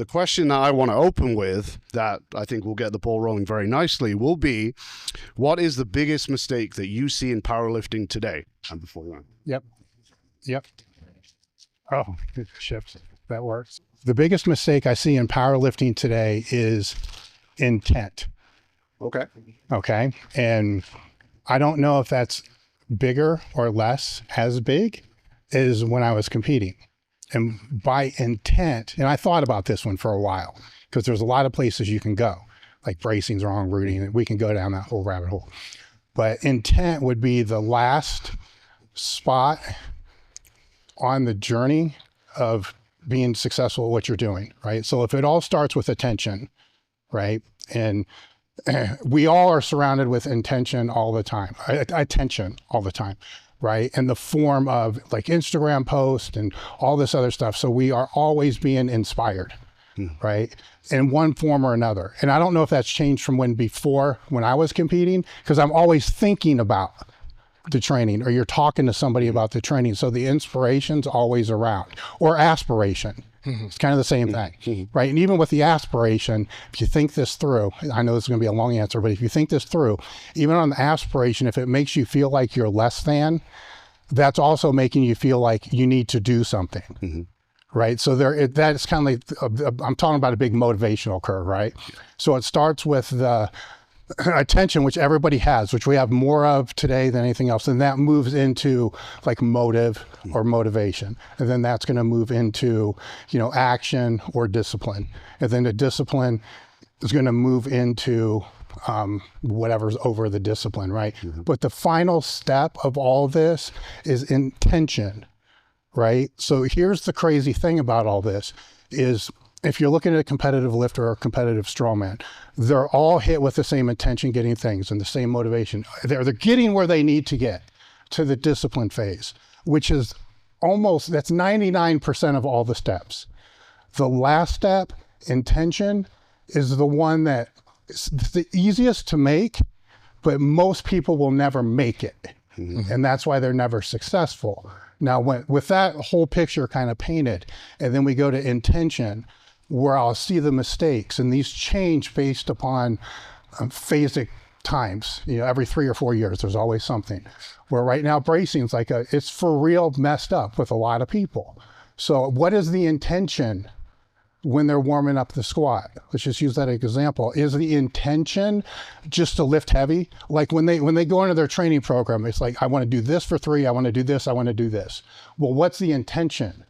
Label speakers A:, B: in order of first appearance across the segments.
A: question that I want to open with, that I think will get the ball rolling very nicely, will be, what is the biggest mistake that you see in powerlifting today? And before you
B: Yep. Oh, shift. That works. The biggest mistake I see in powerlifting today is intent. Okay. And I don't know if that's bigger or less as big as when I was competing. And by intent, and I thought about this one for a while, because there's a lot of places you can go, like bracing's wrong, rooting, we can go down that whole rabbit hole. But intent would be the last spot on the journey of being successful at what you're doing, right? So if it all starts with attention, right? And we all are surrounded with attention all the time, right? In the form of like Instagram posts and all this other stuff. So we are always being inspired, right? In one form or another. And I don't know if that's changed from when I was competing, because I'm always thinking about the training, or you're talking to somebody about the training. So the inspiration's always around, or aspiration. It's kind of the same thing, right? And even with the aspiration, if you think this through, I know this is going to be a long answer, but if you think this through, even on the aspiration, if it makes you feel like you're less than, that's also making you feel like you need to do something, right? So that's kind of like, I'm talking about a big motivational curve, right? So it starts with the attention, which everybody has, which we have more of today than anything else. And that moves into like motive or motivation. And then that's going to move into, action or discipline. And then the discipline is going to move into whatever's over the discipline, right? But the final step of all this is intention, right? So here's the crazy thing about all this is, if you're looking at a competitive lifter or a competitive strongman, they're all hit with the same intention, getting things, and the same motivation. They're getting where they need to get to the discipline phase, which is that's 99% of all the steps. The last step, intention, is the one that is the easiest to make, but most people will never make it. And that's why they're never successful. Now, with that whole picture kind of painted, and then we go to intention, where I'll see the mistakes, and these change based upon phasic times. Every 3 or 4 years, there's always something. Where right now, bracing's like it's for real messed up with a lot of people. So what is the intention when they're warming up the squat? Let's just use that example. Is the intention just to lift heavy? Like when they go into their training program, it's like, I want to do this for 3, I want to do this, I want to do this. Well, what's the intention?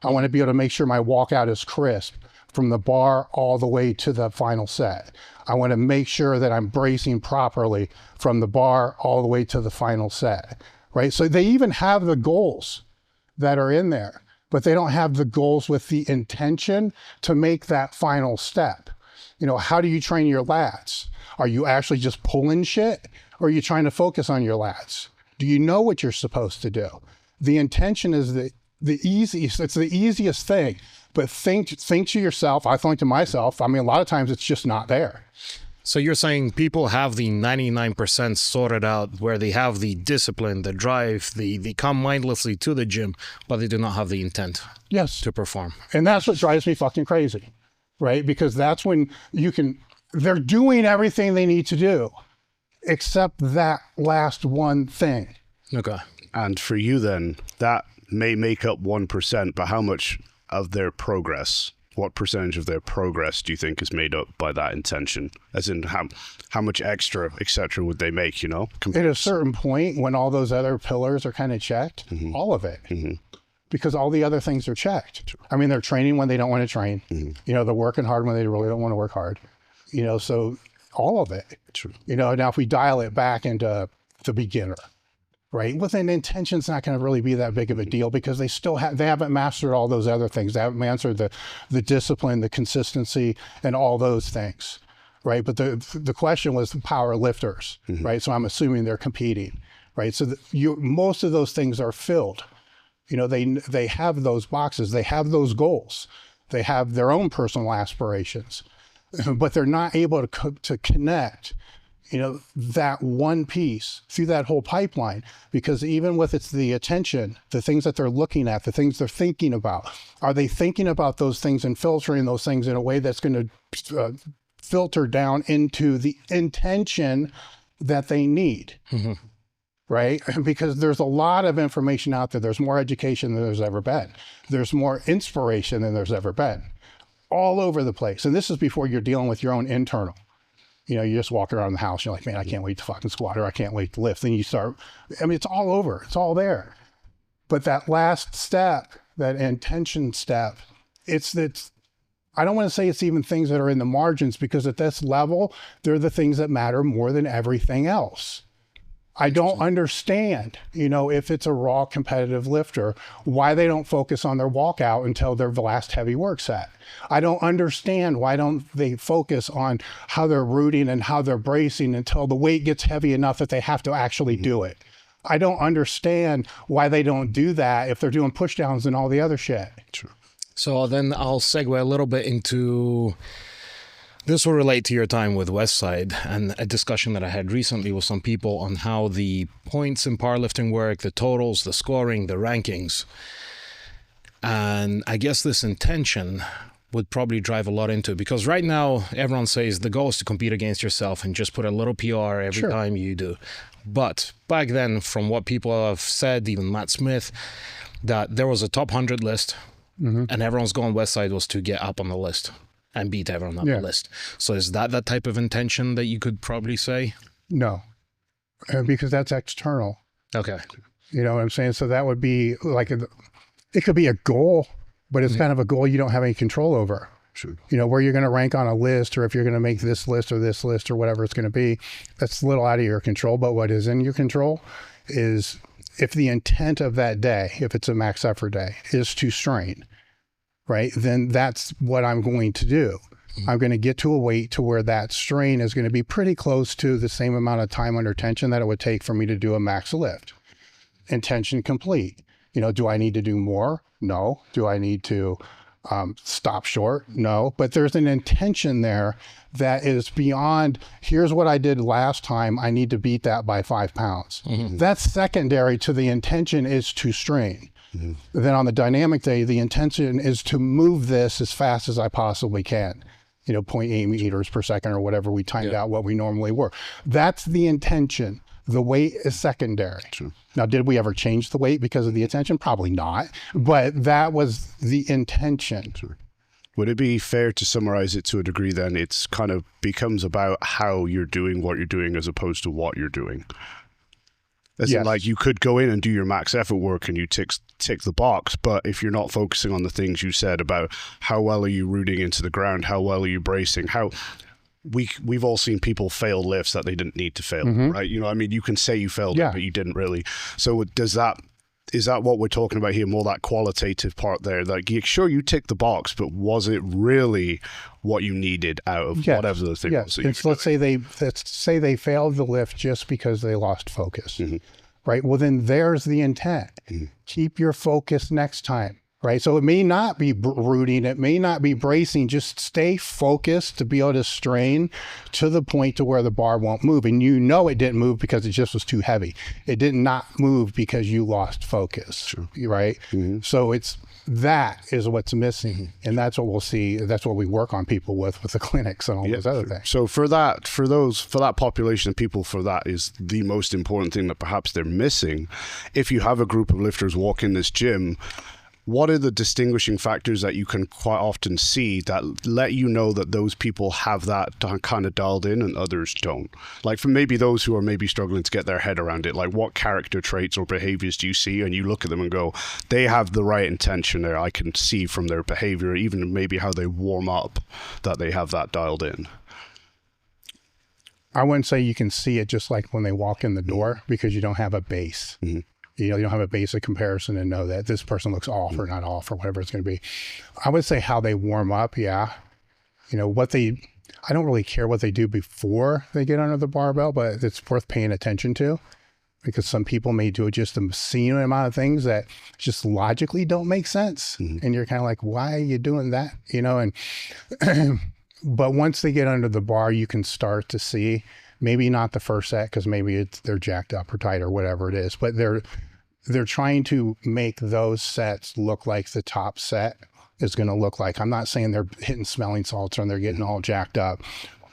B: I want to be able to make sure my walkout is crisp from the bar all the way to the final set. I want to make sure that I'm bracing properly from the bar all the way to the final set, right? So they even have the goals that are in there, but they don't have the goals with the intention to make that final step. How do you train your lats? Are you actually just pulling shit, or are you trying to focus on your lats? Do you know what you're supposed to do? The intention is the easiest, it's the easiest thing, but think to yourself. I think to myself, a lot of times it's just not there.
C: So you're saying people have the 99% sorted out, where they have the discipline, the drive, they come mindlessly to the gym, but they do not have the intent to perform.
B: And that's what drives me fucking crazy, right? Because that's when they're doing everything they need to do, except that last one thing.
C: Okay.
A: And for you then, that may make up 1%, but how much of their progress, what percentage of their progress do you think is made up by that intention? As in how much extra, etc. would they make, At
B: a certain point, when all those other pillars are kind of checked, all of it, because all the other things are checked. They're training when they don't want to train. They're working hard when they really don't want to work hard. So all of it.
A: True.
B: Now if we dial it back into the beginner, right? With an intention's not going to really be that big of a deal, because they haven't mastered all those other things. They haven't mastered the discipline, the consistency, and all those things, right? But the question was the power lifters, right? So I'm assuming they're competing, right? So most of those things are filled. They have those boxes, they have those goals, they have their own personal aspirations, but they're not able to connect that one piece through that whole pipeline, because even with it's the attention, the things that they're looking at, the things they're thinking about, are they thinking about those things and filtering those things in a way that's going to filter down into the intention that they need? Mm-hmm. Right? Because there's a lot of information out there. There's more education than there's ever been. There's more inspiration than there's ever been, all over the place. And this is before you're dealing with your own internal. You just walk around the house, you're like, man, I can't wait to fucking squat, or I can't wait to lift. Then you start, it's all over, it's all there. But that last step, that intention step, I don't want to say it's even things that are in the margins, because at this level, they're the things that matter more than everything else. I don't understand, if it's a raw competitive lifter, why they don't focus on their walkout until their last heavy work set. I don't understand why don't they focus on how they're rooting and how they're bracing until the weight gets heavy enough that they have to actually do it. I don't understand why they don't do that if they're doing push downs and all the other shit.
A: True.
C: So then I'll segue a little bit into... This will relate to your time with Westside and a discussion that I had recently with some people on how the points in powerlifting work, the totals, the scoring, the rankings. And I guess this intention would probably drive a lot into it, because right now everyone says the goal is to compete against yourself and just put a little PR every time you do. But back then, from what people have said, even Matt Smith, that there was a top 100 list, and everyone's goal on Westside was to get up on the list and beat everyone on the list. So is that type of intention that you could probably say?
B: No, because that's external.
C: Okay.
B: You know what I'm saying? So that would be like, it could be a goal, but it's kind of a goal you don't have any control over.
A: Sure.
B: Where you're going to rank on a list, or if you're going to make this list or whatever it's going to be, that's a little out of your control. But what is in your control is if the intent of that day, if it's a max effort day, is to strain, right? Then that's what I'm going to do. I'm going to get to a weight to where that strain is going to be pretty close to the same amount of time under tension that it would take for me to do a max lift. Intention complete. Do I need to do more? No. Do I need to stop short? No. But there's an intention there that is beyond, here's what I did last time, I need to beat that by 5 pounds. That's secondary to the intention is to strain. Then on the dynamic day, the intention is to move this as fast as I possibly can. 0.8 meters per second or whatever we timed out what we normally were. That's the intention. The weight is secondary.
A: True.
B: Now, did we ever change the weight because of the intention? Probably not, but that was the intention.
A: Sure. Would it be fair to summarize it to a degree then? It's kind of becomes about how you're doing what you're doing as opposed to what you're doing. As in, like, you could go in and do your max effort work and you tick the box, but if you're not focusing on the things you said about how well are you rooting into the ground, how well are you bracing, how we've all seen people fail lifts that they didn't need to fail, right? You can say you failed it, but you didn't really. So is that what we're talking about here? More that qualitative part there, like, sure, you tick the box, but was it really what you needed out of whatever the thing was?
B: Let's say they failed the lift just because they lost focus, right? Well, then there's the intent. Keep your focus next time. Right. So it may not be rooting. It may not be bracing. Just stay focused to be able to strain to the point to where the bar won't move. And it didn't move because it just was too heavy. It did not move because you lost focus. Sure. Right. So that is what's missing. And that's what we'll see. That's what we work on people with the clinics and all those other things.
A: So for that population of people, for that is the most important thing that perhaps they're missing. If you have a group of lifters walk in this gym, what are the distinguishing factors that you can quite often see that let you know that those people have that kind of dialed in and others don't? Like, for maybe those who are maybe struggling to get their head around it, like, what character traits or behaviors do you see and you look at them and go, they have the right intention there? I can see from their behavior, even maybe how they warm up, that they have that dialed in.
B: I wouldn't say you can see it just like when they walk in the door, because you don't have a base. You don't have a basic comparison and know that this person looks off or not off or whatever it's going to be. I would say how they warm up. I don't really care what they do before they get under the barbell, but it's worth paying attention to, because some people may do just a obscene amount of things that just logically don't make sense. And you're kind of like, why are you doing that? But once they get under the bar, you can start to see Maybe not the first set because maybe they're jacked up or tight or whatever it is, but they're trying to make those sets look like the top set is going to look like. I'm not saying they're hitting smelling salts and they're getting all jacked up,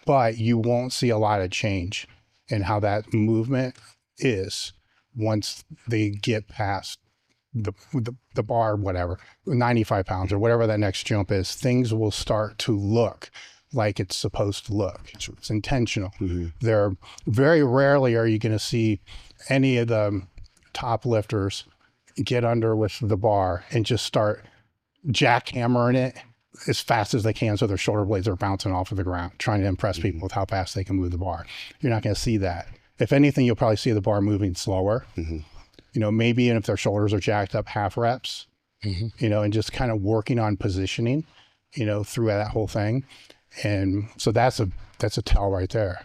B: but you won't see a lot of change in how that movement is once they get past the bar, whatever, 95 pounds or whatever that next jump is. Things will start to look like it's supposed to look. It's intentional. There very rarely are you going to see any of the top lifters get under with the bar and just start jackhammering it as fast as they can so their shoulder blades are bouncing off of the ground, trying to impress people with how fast they can move the bar. You're not going to see that. If anything, you'll probably see the bar moving slower. You know, maybe if their shoulders are jacked up, half reps, you know, and just kind of working on positioning, you know, through that whole thing. And so that's a tell right there.